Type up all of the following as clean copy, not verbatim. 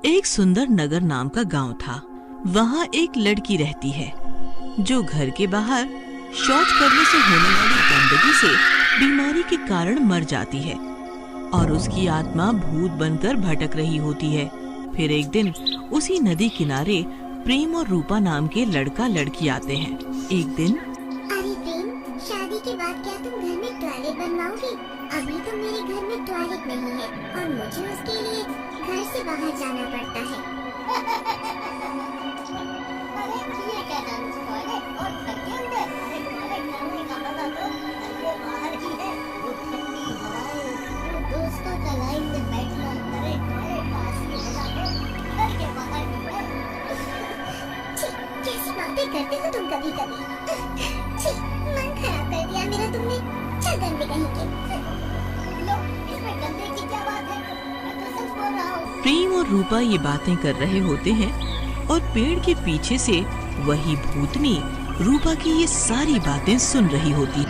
एक सुंदर नगर नाम का गांव था। वहाँ एक लड़की रहती है जो घर के बाहर शौच करने से होने वाली गंदगी से बीमारी के कारण मर जाती है और उसकी आत्मा भूत बनकर भटक रही होती है। फिर एक दिन उसी नदी किनारे प्रेम और रूपा नाम के लड़का लड़की आते हैं। एक दिन, अरे प्रेम, शादी के बाद क्या तुम घर में टॉयलेट बनवाओगी? अभी तो मेरे घर में टॉयलेट नहीं है और मुझे उसके लिए घर से बाहर जाना पड़ता है। अरे ये क्या डांस टॉयलेट और घर के अंदर? अरे टॉयलेट घर में कहाँ था? तो घर के बाहर ही है। वो ठंडी हवाएं, वो दोस्तों का लाइन में बैठना। अरे टॉयलेट पास ही है, घर के बाहर ही है। कैसी बातें करते हो तुम कभी कभी। मन खराब कर दिया मेरा तुमने। चल गंदे कहीं के। लो, इसमें गंदे की क्या बात है? मैं तो सच बोल रहा हूँ। प्रेम और रूपा ये बातें कर रहे होते हैं और पेड़ के पीछे से वही भूतनी रूपा की ये सारी बातें सुन रही होती।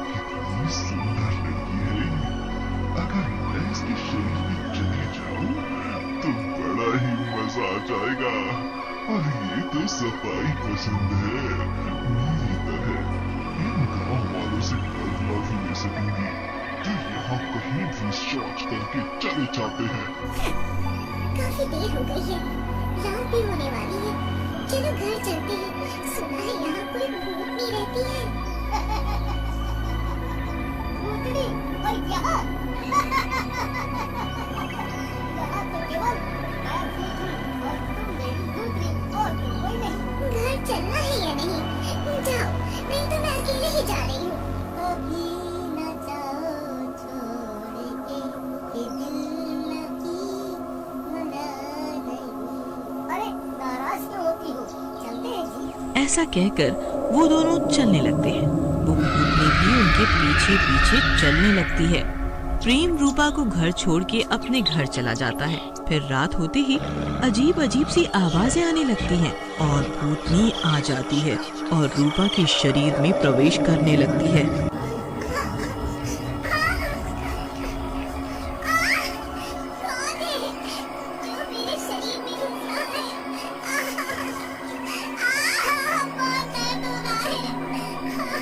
कितनी सुंदर लड़की है। अगर मैं इसके शरीर में चली जाऊं तो बड़ा ही मजा आ जाएगा। और ये तो सफाई पसंद है, मेरी तरह। इन गाँव वालों से बदला भी ले सकूंगी जो यहाँ कहीं भी शौच करके चले जाते हैं। काफी देर हो गई है, रात भी होने वाली है। चलो घर चलते हैं। सुना है यहाँ कोई भूतनी रहती है। भूतनी? और यहाँ? यहाँ तो केवल मैं भूतनी और तुम मेरी भूतनी और कोई नहीं। घर चलना है या नहीं? जाओ, नहीं तो मैं अकेले ही जा रही हूँ। अभी न जाओ छोड़ के, ये दिल लगी मना नहीं। अरे नाराज क्यों होती हो? चलते हैं जी। ऐसा कहकर वो दोनों चलने लगते हैं। वो भूतनी भी उनके पीछे पीछे चलने लगती है। प्रेम रूपा को घर छोड़ के अपने घर चला जाता है। फिर रात होते ही अजीब अजीब सी आवाजें आने लगती हैं और भूतनी आ जाती है और रूपा के शरीर में प्रवेश करने लगती है। कौन है जो मेरे शरीर में घुसा है? बहुत दर्द हो रहा है।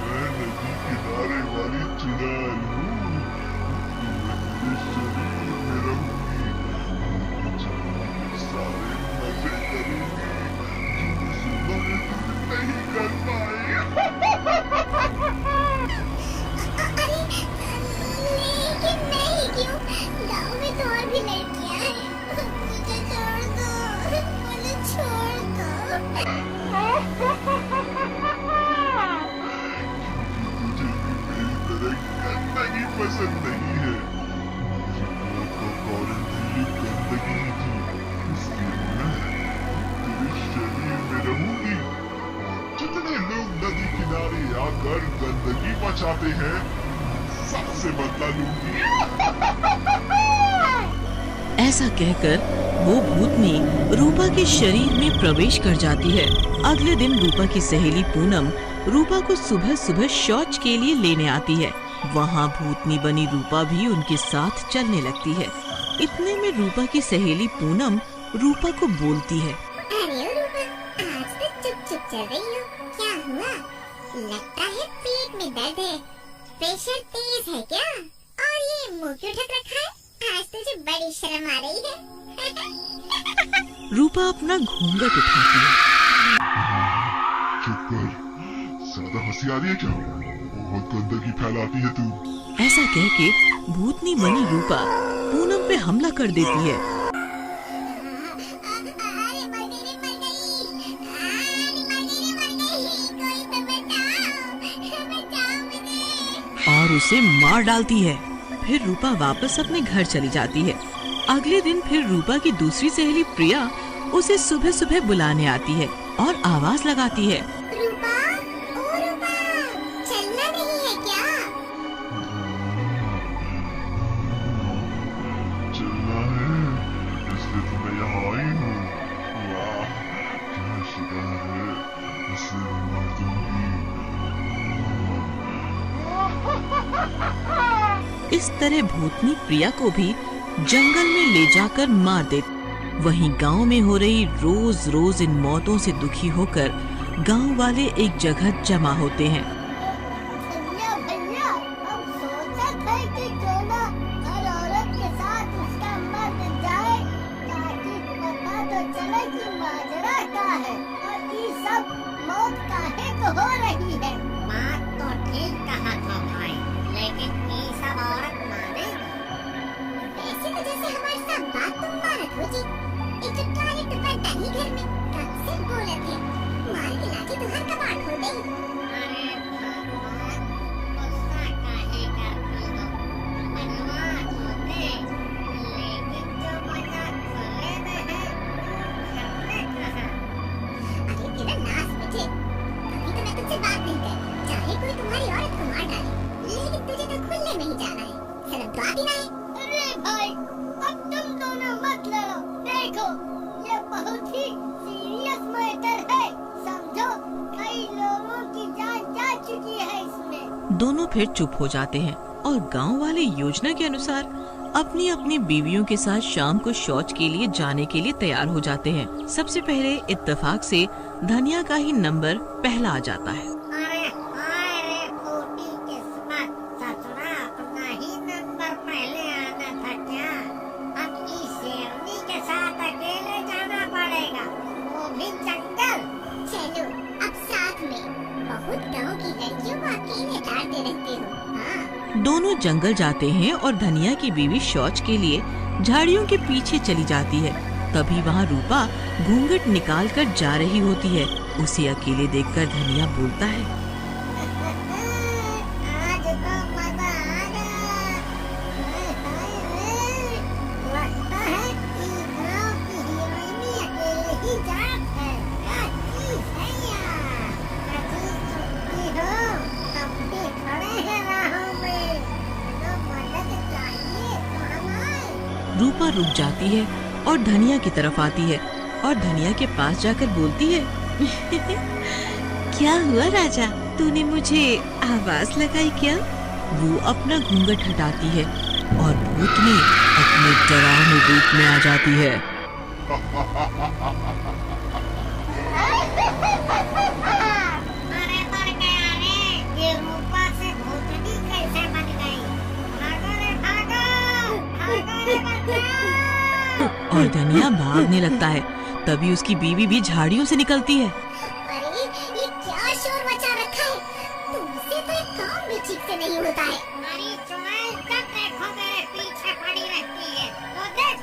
मैं नदी किनारे वाली चुड़ैल हूँ। मैं तेरे शरीर में रहूंगी और सारे मजे करूंगी जो सुबह नहीं कर पाई। अरे लेकिन नहीं क्यों? गाँव में तो और भी लड़कियाँ हैं। मुझे छोड़ दो, मुझे छोड़ दो। तुझे भी मेरी तरह गंदगी पसंद नहीं है। मेरी मौत का कारण भी ये गंदगी ही थी, इसलिए मैं तेरे शरीर में रहूंगी और जितने लोग नदी किनारे आकर गंदगी मचाते हैं सबसे बदला लूंगी। ऐसा कहकर वो भूतनी रूपा के शरीर में प्रवेश कर जाती है। अगले दिन रूपा की सहेली पूनम रूपा को सुबह सुबह शौच के लिए लेने आती है। वहाँ भूतनी बनी रूपा भी उनके साथ चलने लगती है। इतने में रूपा की सहेली पूनम रूपा को बोलती है, अरे ओ रूपा, आज तो चुप चुप चल रही हो। क्या हुआ? लगता है पेट में दर्द है। प्रेशर तेज है क्या? और ये मुंह क्यों ढक रखा है? आज तुझे बड़ी शर्म आ रही है। रूपा अपना घूंघट उठाती है। चुप कर, ज्यादा हंसी आ रही है क्या? बहुत गंदगी फैलाती है तू। ऐसा कह के भूतनी बनी रूपा पूनम पे हमला कर देती है अरे मर गई रे, मर गई। अरे मर गई रे, मर गई। कोई तो बचाओ, बचाओ मुझे। और उसे मार डालती है। फिर रूपा वापस अपने घर चली जाती है। अगले दिन फिर रूपा की दूसरी सहेली प्रिया उसे सुबह सुबह बुलाने आती है और आवाज लगाती है, रूपा, ओ रूपा, चलना नहीं है क्या? चलना है, इसलिए तो मैं यहाँ आई हूँ। वाह, क्या शिकार है। इससे इस तरह भूतनी प्रिया को भी जंगल में ले जाकर मार दे। वहीं गांव में हो रही रोज रोज इन मौतों से दुखी होकर गांव वाले एक जगह जमा होते हैं। भैया भैया, हम सोचा था कि क्यों ना हर औरत के साथ उसका मर जाए, ताकि पता तो चले कि माजरा क्या है और ये सब मौत काहे को हो रही है। बात तो ठीक कहा था भाई, लेकिन ये सब औरत मानेगा? वैसे तो जैसे हमारे साथ बात तुम मानत हो जी, एक चुटकारे दुपट्टा ही घर में कब से बोले थे, मार के लाठी तुम्हार कबाड़ खोल देगी। अरे भगवान, गुस्सा काहे करती हो? मनवा तो दे, लेकिन जो मजा खुले में है, वो घर में कहाँ? अरे तेरा नाश बेटे, अभी तो मैं तुझसे बात नहीं कर, चाहे कोई तुम्हारी औरत को मार डाले, लेकिन तुझे तो खुले में ही जाना है, शर्म तो आती ना है। अरे भाई, अब तुम दोनों मत लड़ो, देखो ये बहुत ही सीरियस मैटर है, समझो कई लोगों की जान जा चुकी है इसमें। दोनों फिर चुप हो जाते हैं और गांव वाले योजना के अनुसार अपनी अपनी बीवियों के साथ शाम को शौच के लिए जाने के लिए तैयार हो जाते हैं। सबसे पहले इत्तेफाक से धनिया का ही नंबर पहला आ जाता है। अरे हाय रे फूटी किस्मत, ससुरा अपना ही नंबर पहले आना था क्या? अब इस शेरनी के साथ अकेले जाना पड़ेगा, वो भी जंगल। चलो अब साथ में, बहुत गांव की लड़कियों को अकेले डालते रहते हो। हाँ, दोनों जंगल जाते हैं और धनिया की बीवी शौच के लिए झाड़ियों के पीछे चली जाती है। तभी वहाँ रूपा घूंघट निकाल कर जा रही होती है। उसे अकेले देखकर धनिया बोलता है, आज तो मजा आ गया। हाय हाय रे, लगता है कि गांव की हीरोइनी अकेले ही जात है। क्या चीज है यार? कभी सुनती हो, हम भी खड़े हैं राहों में, तो मदद चाहिए तो हम आए। रूपा रुक जाती है और धनिया की तरफ आती है और धनिया के पास जाकर बोलती है, क्या हुआ राजा, तूने मुझे आवाज लगाई क्या? वो अपना घूंघट हटाती है और भूतनी अपने डरावने रूप में आ जाती है। अरे मर गया रे, ये रूपा से भूतनी कैसे बन गई? भागो रे भागो, भागो रे बच्चा। और धनिया भागने लगता है। तभी उसकी बीवी भी झाड़ियों से निकलती है। अरे ये क्या शोर मचा रखा है, तुमसे तो एक काम भी ठीक से नहीं होता है। हमारी चुड़ैल जब देखो मेरे पीछे पड़ी रहती है, तो देख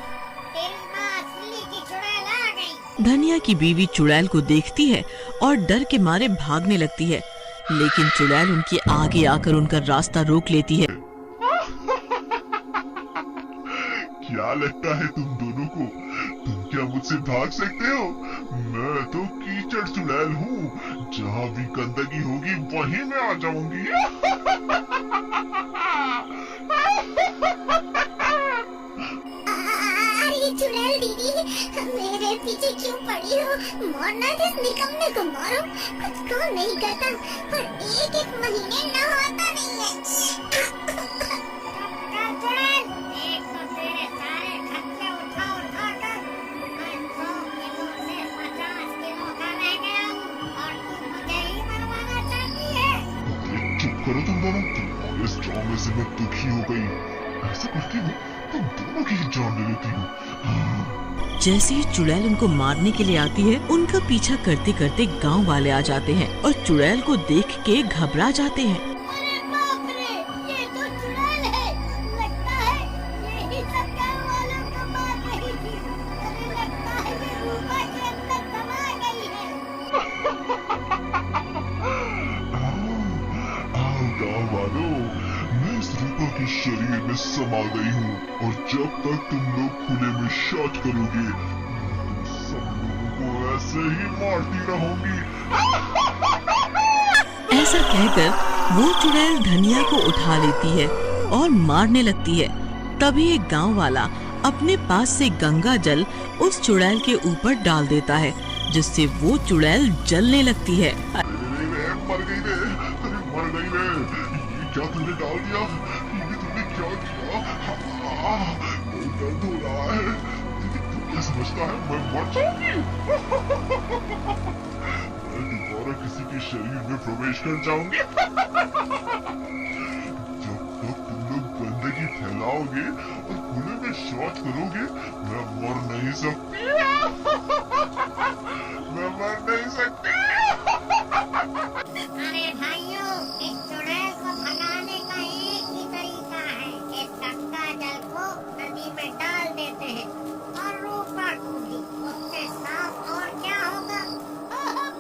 तेरी माँ असली की चुड़ैल आ गई। धनिया की बीवी चुड़ैल को देखती है और डर के मारे भागने लगती है, लेकिन चुड़ैल उनके आगे आकर उनका रास्ता रोक लेती है। क्या लगता है तुम दोनों को, तुम क्या मुझसे भाग सकते हो? मैं तो कीचड़ चुड़ैल हूँ, जहाँ भी गंदगी होगी वहीं मैं आ जाऊंगी। अरे चुड़ैल दीदी, मेरे पीछे क्यों पड़ी हो? मारना था इस निकम्मे को, मारो, कुछ काम नहीं करता, पर एक एक महीने नहाता नहीं है। चुड़ैल, एक तो तेरे सारे खर्चे उठा उठा कर मैं 100 किलो से 50 किलो का रह गया हूँ, और तू मुझे ही मरवाना चाहती है? अरे चुप करो तुम दोनों, तुम्हारे इस ड्रामे से मैं दुखी हो गई। ऐसा करती हूँ तुम दोनों की ही जान ले लेती हूँ। जैसे ही चुड़ैल उनको मारने के लिए आती है, उनका पीछा करते करते गांव वाले आ जाते हैं और चुड़ैल को देख के घबरा जाते हैं। अरे बाप रे, ये तो चुड़ैल है, लगता है यही सब गाँव वालों को मार रही थी। अरे लगता है ये रूपा के अंदर समा गई है। आओ गाँव वालों, मैं इस रूपा के शरीर में समा गई हूँ, और जब तक तुम लोग खुले में शौच करोगे, तुम सब लोगों को ऐसे ही मारती रहूंगी। ऐसा कहकर वो चुड़ैल धनिया को उठा लेती है और मारने लगती है। तभी एक गांव वाला अपने पास से गंगा जल उस चुड़ैल के ऊपर डाल देता है, जिससे वो चुड़ैल जलने लगती है। मर गई रे, अरे मर गई रे, ये क्या तुमने डाल दिया? ये तुमने क्या शरीर में प्रवेश कर जाऊंगी। जब तक तुम लोग गंदगी फैलाओगे और खुले में शौच करोगे, मैं मर नहीं सकती। मैं मर नहीं सकती। अरे भाइयों, इस चुड़ैल को भगाने का एक ही तरीका है। इस गंगा जल को नदी में डाल देते हैं और रूपा को भी। उससे साफ और क्या होगा?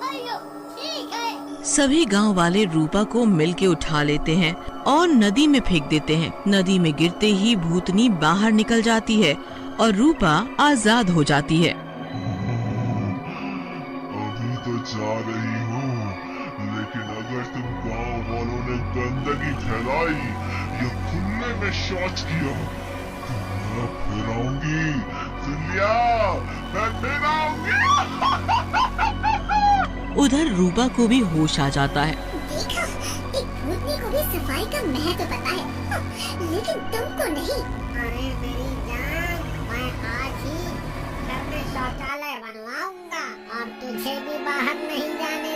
भाइयों ठीक है। सभी गांव वाले रूपा को मिल के उठा लेते हैं और नदी में फेंक देते हैं। नदी में गिरते ही भूतनी बाहर निकल जाती है और रूपा आजाद हो जाती है। अभी तो जा रही हूँ, लेकिन अगर तुम गांव वालों ने गंदगी फैलाई या खुले में शौच किया तो मैं फिर आऊंगी। सुन लिया, मैं फिर आऊंगी। उधर रूपा को भी होश आ जाता है। देखा, एक भूतनी को भी सफाई का महत्व पता है, लेकिन तुमको नहीं। अरे मेरी जान, मैं आज ही घर में शौचालय बनवाऊंगा और तुझे भी बाहर नहीं जाने